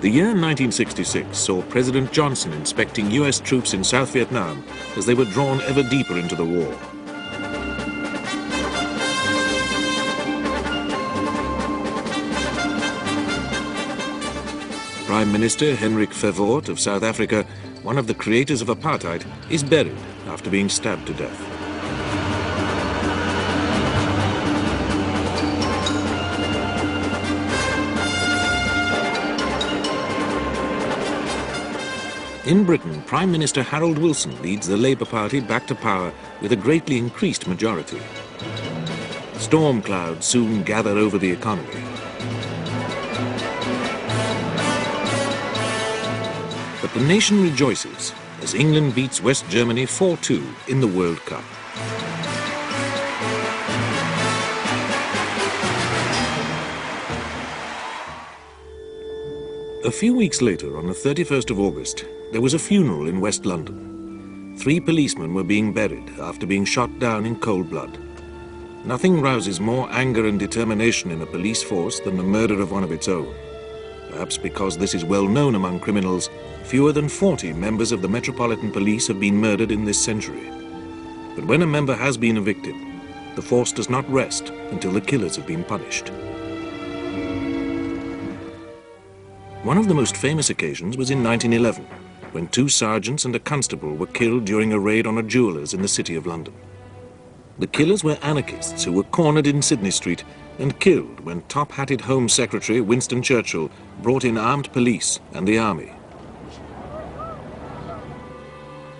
The year 1966 saw President Johnson inspecting US troops in South Vietnam as they were drawn ever deeper into the war. Prime Minister Hendrik Verwoerd of South Africa, one of the creators of apartheid, is buried after being stabbed to death. In Britain, Prime Minister Harold Wilson leads the Labour Party back to power with a greatly increased majority. Storm clouds soon gather over the economy. But the nation rejoices as England beats West Germany 4-2 in the World Cup. A few weeks later, on the 31st of August, there was a funeral in West London. 3 policemen were being buried after being shot down in cold blood. Nothing rouses more anger and determination in a police force than the murder of one of its own. Perhaps because this is well known among criminals, fewer than 40 members of the Metropolitan Police have been murdered in this century. But when a member has been a victim, the force does not rest until the killers have been punished. One of the most famous occasions was in 1911, when 2 sergeants and a constable were killed during a raid on a jeweller's in the City of London. The killers were anarchists who were cornered in Sydney Street and killed when top-hatted Home Secretary Winston Churchill brought in armed police and the army.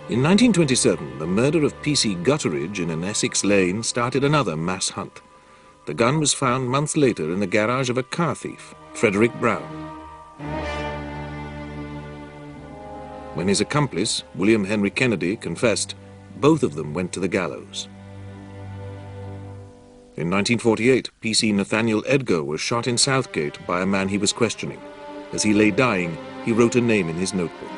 In 1927, the murder of P.C. Gutteridge in an Essex lane started another mass hunt. The gun was found months later in the garage of a car thief, Frederick Brown. When his accomplice, William Henry Kennedy, confessed, both of them went to the gallows. In 1948, P.C. Nathaniel Edgar was shot in Southgate by a man he was questioning. As he lay dying, he wrote a name in his notebook.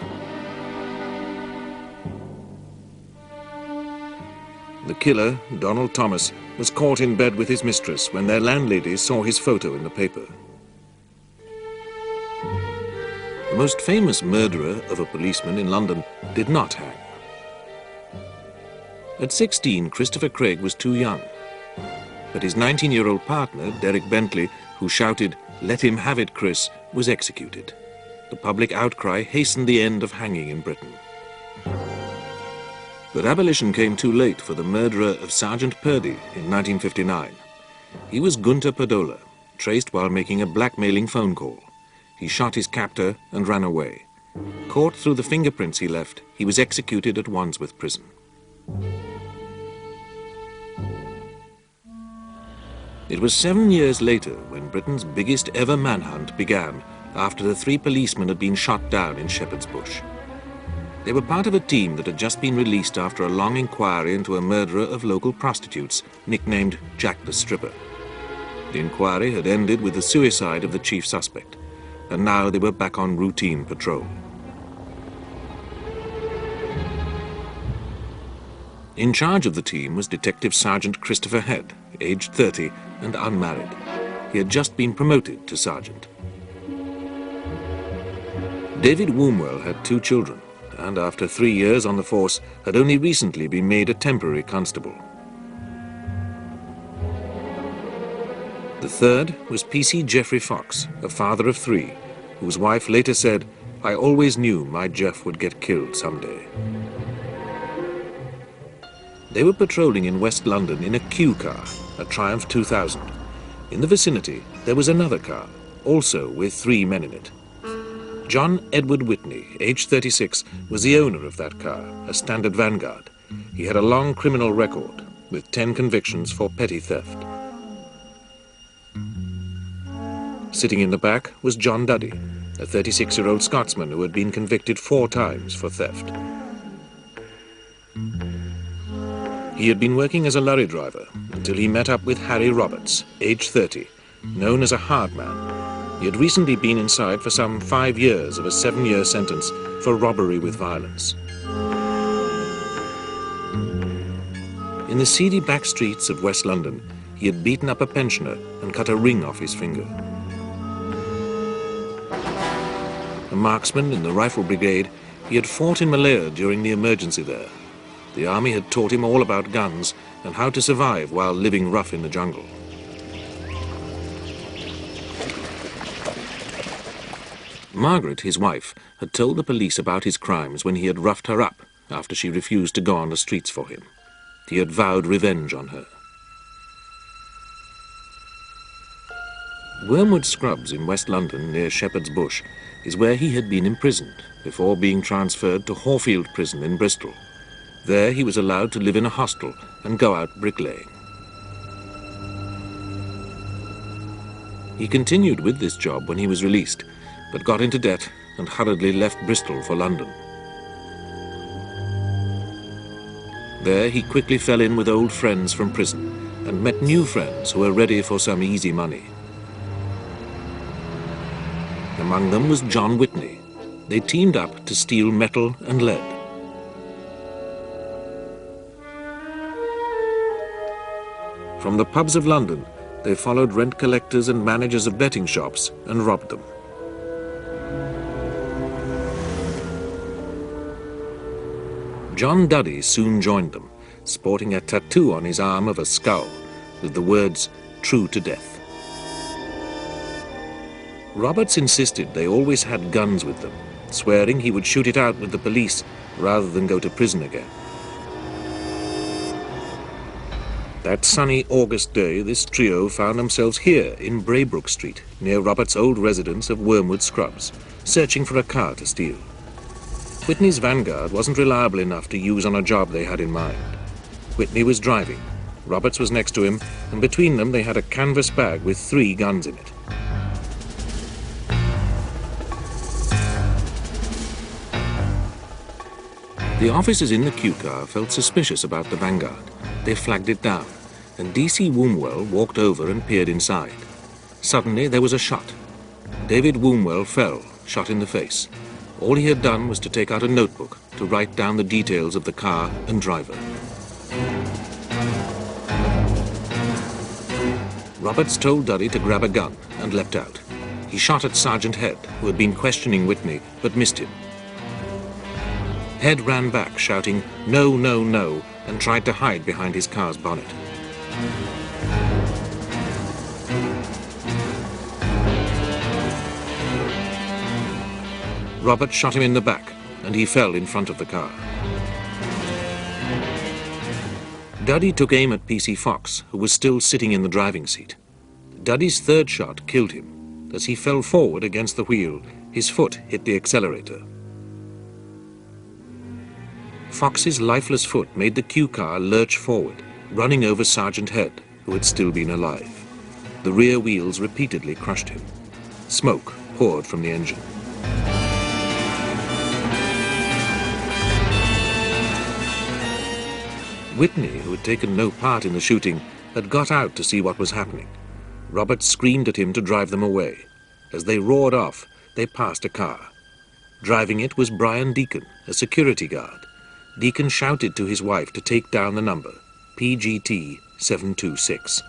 The killer, Donald Thomas, was caught in bed with his mistress when their landlady saw his photo in the paper. The most famous murderer of a policeman in London did not hang. At 16, Christopher Craig was too young. But his 19-year-old partner, Derek Bentley, who shouted, "Let him have it, Chris," was executed. The public outcry hastened the end of hanging in Britain. But abolition came too late for the murderer of Sergeant Purdy in 1959. He was Gunter Padola, traced while making a blackmailing phone call. He shot his captor and ran away. Caught through the fingerprints he left, he was executed at Wandsworth Prison. It was 7 years later when Britain's biggest ever manhunt began after the 3 policemen had been shot down in Shepherd's Bush. They were part of a team that had just been released after a long inquiry into a murderer of local prostitutes, nicknamed Jack the Stripper. The inquiry had ended with the suicide of the chief suspect, and now they were back on routine patrol. In charge of the team was Detective Sergeant Christopher Head, aged 30 and unmarried. He had just been promoted to sergeant. David Wombwell had 2 children, and after 3 years on the force, had only recently been made a temporary constable. The third was P.C. Geoffrey Fox, a father of 3, whose wife later said, "I always knew my Jeff would get killed someday." They were patrolling in West London in a Q car, a Triumph 2000. In the vicinity, there was another car, also with 3 men in it. John Edward Whitney, aged 36, was the owner of that car, a standard Vanguard. He had a long criminal record, with 10 convictions for petty theft. Sitting in the back was John Duddy, a 36-year-old Scotsman who had been convicted 4 times for theft. He had been working as a lorry driver until he met up with Harry Roberts, aged 30, known as a hard man. He had recently been inside for some 5 years of a 7-year sentence for robbery with violence. In the seedy back streets of West London, he had beaten up a pensioner and cut a ring off his finger. A marksman in the Rifle Brigade, he had fought in Malaya during the emergency there. The army had taught him all about guns and how to survive while living rough in the jungle. Margaret, his wife, had told the police about his crimes when he had roughed her up after she refused to go on the streets for him. He had vowed revenge on her. Wormwood Scrubs in West London, near Shepherd's Bush, is where he had been imprisoned before being transferred to Horfield Prison in Bristol. There he was allowed to live in a hostel and go out bricklaying. He continued with this job when he was released, but got into debt and hurriedly left Bristol for London. There he quickly fell in with old friends from prison and met new friends who were ready for some easy money. Among them was John Whitney. They teamed up to steal metal and lead. From the pubs of London, they followed rent collectors and managers of betting shops and robbed them. John Duddy soon joined them, sporting a tattoo on his arm of a skull with the words, "True to Death." Roberts insisted they always had guns with them, swearing he would shoot it out with the police rather than go to prison again. That sunny August day, this trio found themselves here in Braybrook Street, near Roberts' old residence of Wormwood Scrubs, searching for a car to steal. Whitney's Vanguard wasn't reliable enough to use on a job they had in mind. Whitney was driving, Roberts was next to him, and between them they had a canvas bag with 3 guns in it. The officers in the Q car felt suspicious about the Vanguard. They flagged it down, and DC Wombwell walked over and peered inside. Suddenly there was a shot. David Wombwell fell, shot in the face. All he had done was to take out a notebook to write down the details of the car and driver. Roberts told Duddy to grab a gun and leapt out. He shot at Sergeant Head, who had been questioning Whitney, but missed him. Head ran back, shouting, "No, no, no," and tried to hide behind his car's bonnet. Robert shot him in the back, and he fell in front of the car. Duddy took aim at PC Fox, who was still sitting in the driving seat. Duddy's third shot killed him. As he fell forward against the wheel, his foot hit the accelerator. Fox's lifeless foot made the Q car lurch forward, running over Sergeant Head, who had still been alive. The rear wheels repeatedly crushed him. Smoke poured from the engine. Whitney, who had taken no part in the shooting, had got out to see what was happening. Roberts screamed at him to drive them away. As they roared off, they passed a car. Driving it was Brian Deacon, a security guard. Deacon shouted to his wife to take down the number, PGT 726.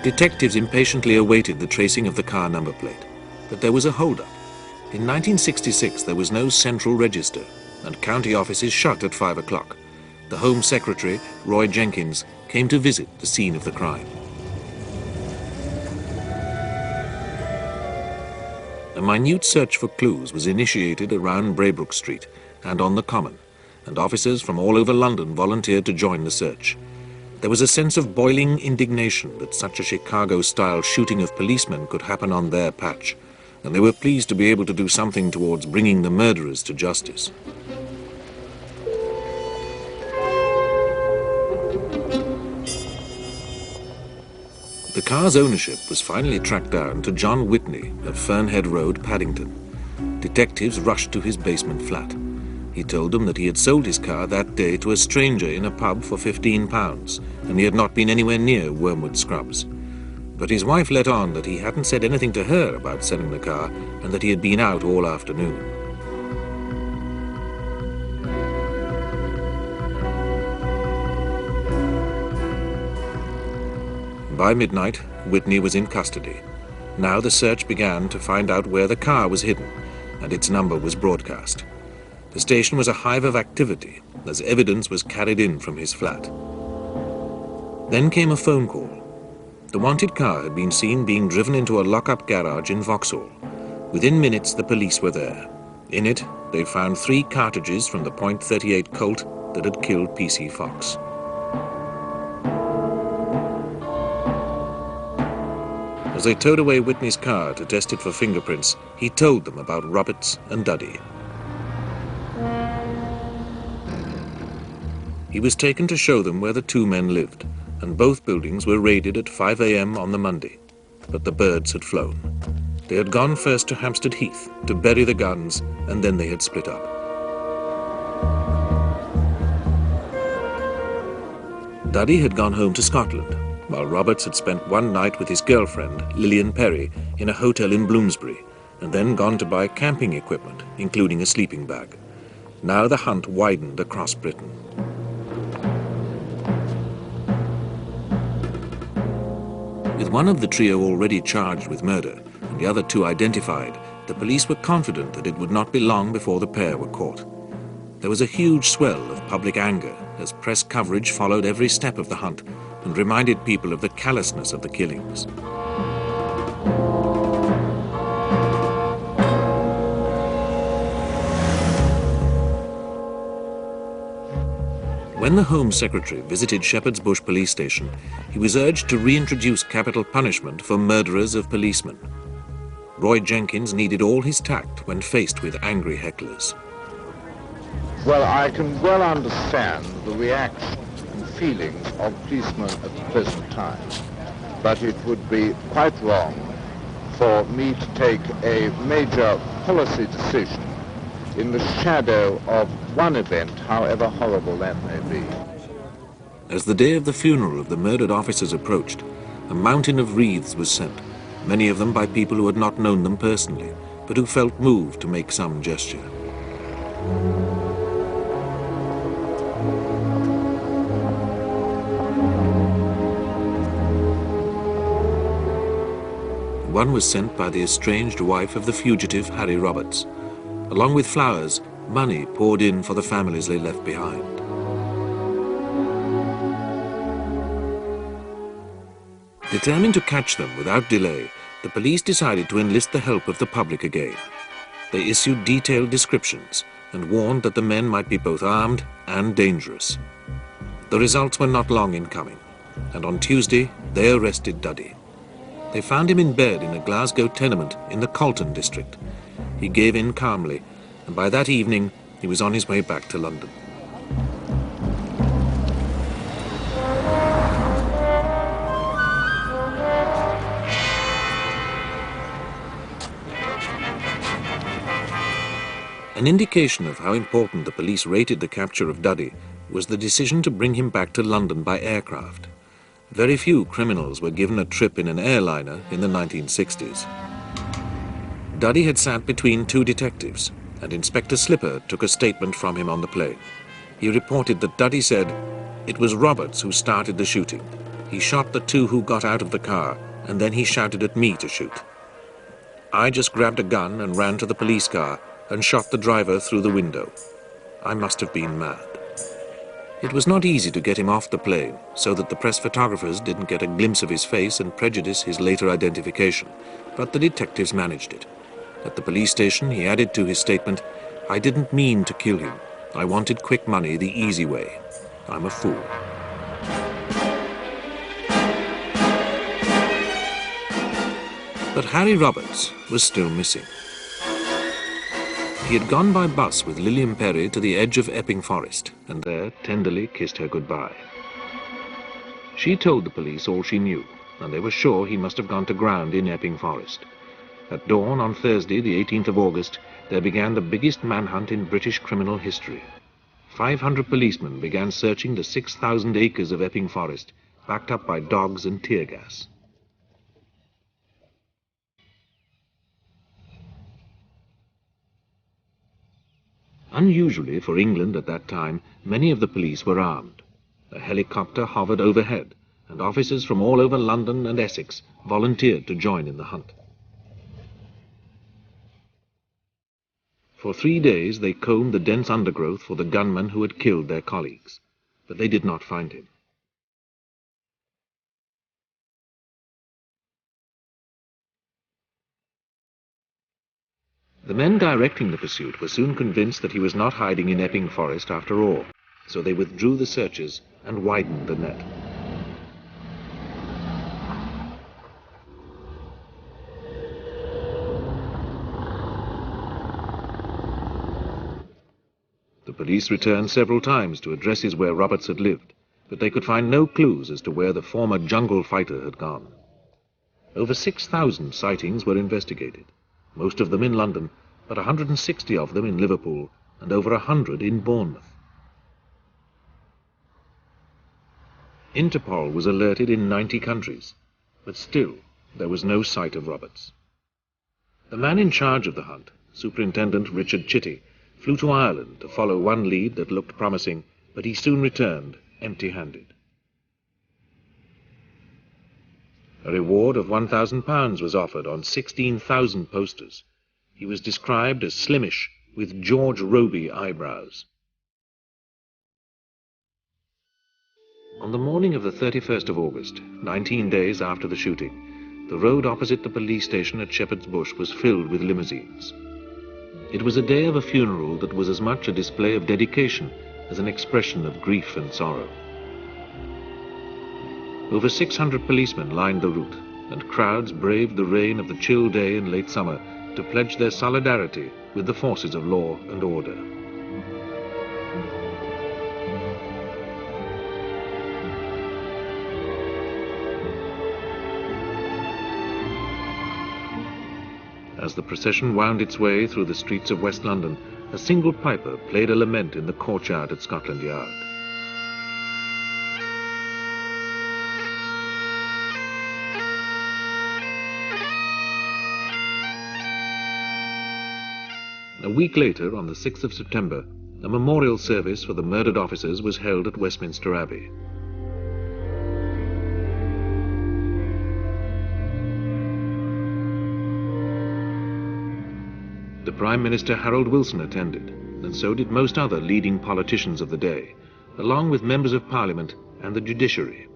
Detectives impatiently awaited the tracing of the car number plate, but there was a hold-up. In 1966, there was no central register, and county offices shut at 5 o'clock. The Home Secretary, Roy Jenkins, came to visit the scene of the crime. A minute search for clues was initiated around Braybrook Street and on the Common, and officers from all over London volunteered to join the search. There was a sense of boiling indignation that such a Chicago-style shooting of policemen could happen on their patch, and they were pleased to be able to do something towards bringing the murderers to justice. The car's ownership was finally tracked down to John Whitney of Fernhead Road, Paddington. Detectives rushed to his basement flat. He told them that he had sold his car that day to a stranger in a pub for £15, and he had not been anywhere near Wormwood Scrubs. But his wife let on that he hadn't said anything to her about selling the car, and that he had been out all afternoon. By midnight, Whitney was in custody. Now the search began to find out where the car was hidden, and its number was broadcast. The station was a hive of activity, as evidence was carried in from his flat. Then came a phone call. The wanted car had been seen being driven into a lock-up garage in Vauxhall. Within minutes, the police were there. In it, they found 3 cartridges from the .38 Colt that had killed P.C. Fox. As they towed away Whitney's car to test it for fingerprints, he told them about Roberts and Duddy. He was taken to show them where the 2 men lived, and both buildings were raided at 5 a.m. on the Monday. But the birds had flown. They had gone first to Hampstead Heath to bury the guns, and then they had split up. Duddy had gone home to Scotland, while Roberts had spent one night with his girlfriend, Lillian Perry, in a hotel in Bloomsbury, and then gone to buy camping equipment, including a sleeping bag. Now the hunt widened across Britain. With one of the trio already charged with murder, and the other 2 identified, the police were confident that it would not be long before the pair were caught. There was a huge swell of public anger as press coverage followed every step of the hunt and reminded people of the callousness of the killings. When the Home Secretary visited Shepherd's Bush police station, he was urged to reintroduce capital punishment for murderers of policemen. Roy Jenkins needed all his tact when faced with angry hecklers. Well, I can well understand the reaction and feelings of policemen at the present time, but it would be quite wrong for me to take a major policy decision in the shadow of one event, however horrible that may be. As the day of the funeral of the murdered officers approached, a mountain of wreaths was sent, many of them by people who had not known them personally, but who felt moved to make some gesture. One was sent by the estranged wife of the fugitive Harry Roberts. Along with flowers, money poured in for the families they left behind. Determined to catch them without delay, the police decided to enlist the help of the public again. They issued detailed descriptions and warned that the men might be both armed and dangerous. The results were not long in coming, and on Tuesday they arrested Duddy. They found him in bed in a Glasgow tenement in the Colton district. He gave in calmly, and by that evening he was on his way back to London. An indication of how important the police rated the capture of Duddy was the decision to bring him back to London by aircraft. Very few criminals were given a trip in an airliner in the 1960s. Duddy had sat between 2 detectives, and Inspector Slipper took a statement from him on the plane. He reported that Duddy said, "It was Roberts who started the shooting. He shot the 2 who got out of the car, and then he shouted at me to shoot. I just grabbed a gun and ran to the police car and shot the driver through the window. I must have been mad." It was not easy to get him off the plane so that the press photographers didn't get a glimpse of his face and prejudice his later identification, but the detectives managed it. At the police station, he added to his statement, "I didn't mean to kill him. I wanted quick money the easy way. I'm a fool." But Harry Roberts was still missing. He had gone by bus with Lillian Perry to the edge of Epping Forest, and there tenderly kissed her goodbye. She told the police all she knew, and they were sure he must have gone to ground in Epping Forest. At dawn on Thursday, the 18th of August, there began the biggest manhunt in British criminal history. 500 policemen began searching the 6,000 acres of Epping Forest, backed up by dogs and tear gas. Unusually for England at that time, many of the police were armed. A helicopter hovered overhead, and officers from all over London and Essex volunteered to join in the hunt. For 3 days they combed the dense undergrowth for the gunman who had killed their colleagues, but they did not find him. The men directing the pursuit were soon convinced that he was not hiding in Epping Forest after all, so they withdrew the searches and widened the net. The police returned several times to addresses where Roberts had lived, but they could find no clues as to where the former jungle fighter had gone. Over 6,000 sightings were investigated, most of them in London, but 160 of them in Liverpool and over 100 in Bournemouth. Interpol was alerted in 90 countries, but still there was no sight of Roberts. The man in charge of the hunt, Superintendent Richard Chitty, flew to Ireland to follow one lead that looked promising, but he soon returned empty-handed. A reward of £1,000 was offered on 16,000 posters. He was described as slimmish, with George Roby eyebrows. On the morning of the 31st of August, 19 days after the shooting, the road opposite the police station at Shepherd's Bush was filled with limousines. It was a day of a funeral that was as much a display of dedication as an expression of grief and sorrow. Over 600 policemen lined the route, and crowds braved the rain of the chill day in late summer to pledge their solidarity with the forces of law and order. As the procession wound its way through the streets of West London, a single piper played a lament in the courtyard at Scotland Yard. A week later, on the 6th of September, a memorial service for the murdered officers was held at Westminster Abbey. The Prime Minister Harold Wilson attended, and so did most other leading politicians of the day, along with members of Parliament and the judiciary.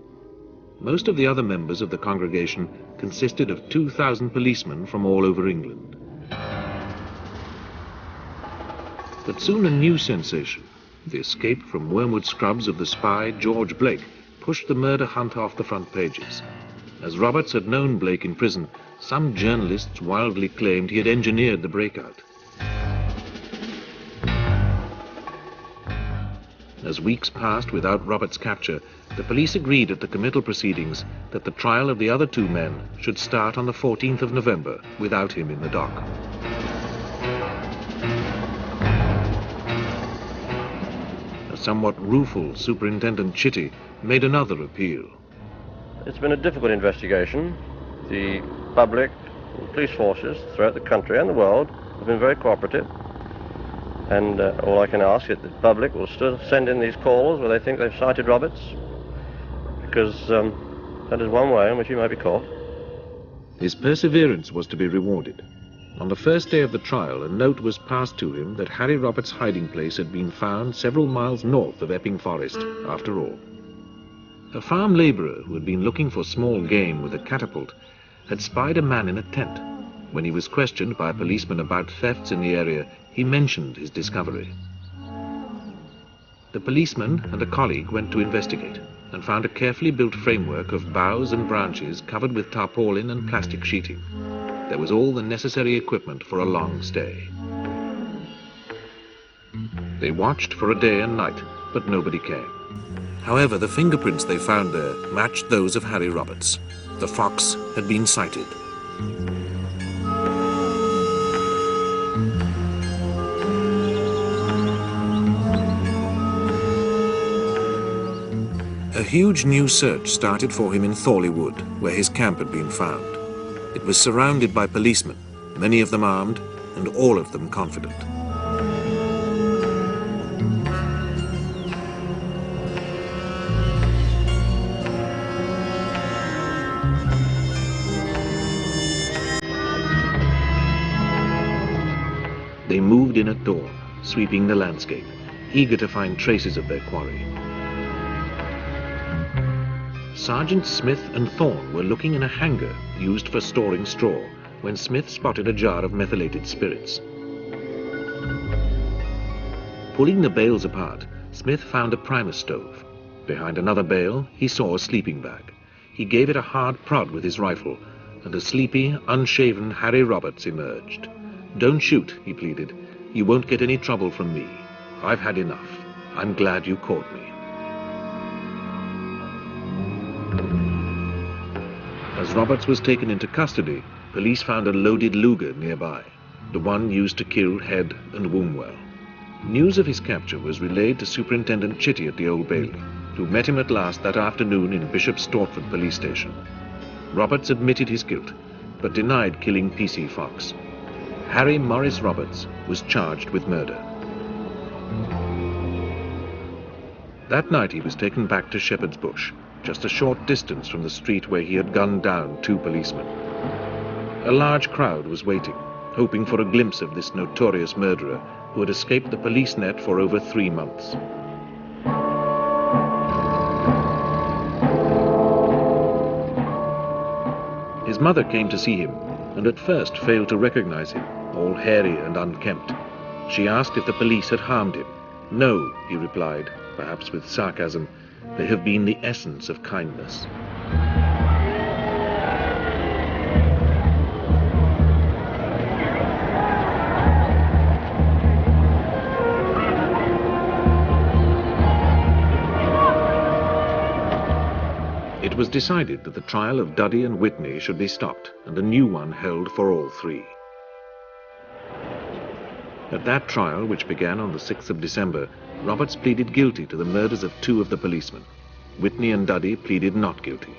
Most of the other members of the congregation consisted of 2,000 policemen from all over England. But soon a new sensation, the escape from Wormwood Scrubs of the spy George Blake, pushed the murder hunt off the front pages. As Roberts had known Blake in prison, some journalists wildly claimed he had engineered the breakout. As weeks passed without Roberts' capture, the police agreed at the committal proceedings that the trial of the other two men should start on the 14th of November without him in the dock. A somewhat rueful Superintendent Chitty made another appeal. It's been a difficult investigation. The public and police forces throughout the country and the world have been very cooperative. And all I can ask is that the public will still send in these calls where they think they've sighted Roberts, because that is one way in which he may be caught. His perseverance was to be rewarded. On the first day of the trial, a note was passed to him that Harry Roberts' hiding place had been found several miles north of Epping Forest, after all. A farm labourer who had been looking for small game with a catapult had spied a man in a tent. When he was questioned by a policeman about thefts in the area, he mentioned his discovery. The policeman and a colleague went to investigate and found a carefully built framework of boughs and branches covered with tarpaulin and plastic sheeting. There was all the necessary equipment for a long stay. They watched for a day and night, but nobody came. However, the fingerprints they found there matched those of Harry Roberts. The fox had been sighted. A huge new search started for him in Thorley Wood, where his camp had been found. It was surrounded by policemen, many of them armed, and all of them confident. They moved in at dawn, sweeping the landscape, eager to find traces of their quarry. Sergeants Smith and Thorne were looking in a hangar used for storing straw when Smith spotted a jar of methylated spirits. Pulling the bales apart, Smith found a primus stove. Behind another bale, he saw a sleeping bag. He gave it a hard prod with his rifle, and a sleepy, unshaven Harry Roberts emerged. "Don't shoot," he pleaded. "You won't get any trouble from me. I've had enough. I'm glad you caught me." As Roberts was taken into custody, police found a loaded Luger nearby, the one used to kill Head and Wombwell. News of his capture was relayed to Superintendent Chitty at the Old Bailey, who met him at last that afternoon in Bishop Stortford police station. Roberts admitted his guilt, but denied killing P.C. Fox. Harry Morris Roberts was charged with murder. That night he was taken back to Shepherd's Bush, just a short distance from the street where he had gunned down 2 policemen. A large crowd was waiting, hoping for a glimpse of this notorious murderer who had escaped the police net for over 3 months. His mother came to see him, and at first failed to recognize him, all hairy and unkempt. She asked if the police had harmed him. "No," he replied, perhaps with sarcasm. "They have been the essence of kindness." It was decided that the trial of Duddy and Whitney should be stopped and a new one held for all 3. At that trial, which began on the 6th of December, Roberts pleaded guilty to the murders of 2 of the policemen. Whitney and Duddy pleaded not guilty.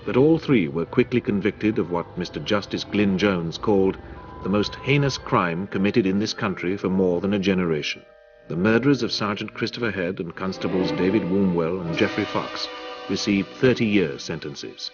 But all 3 were quickly convicted of what Mr. Justice Glyn Jones called the most heinous crime committed in this country for more than a generation. The murderers of Sergeant Christopher Head and Constables David Wombwell and Geoffrey Fox received 30-year sentences.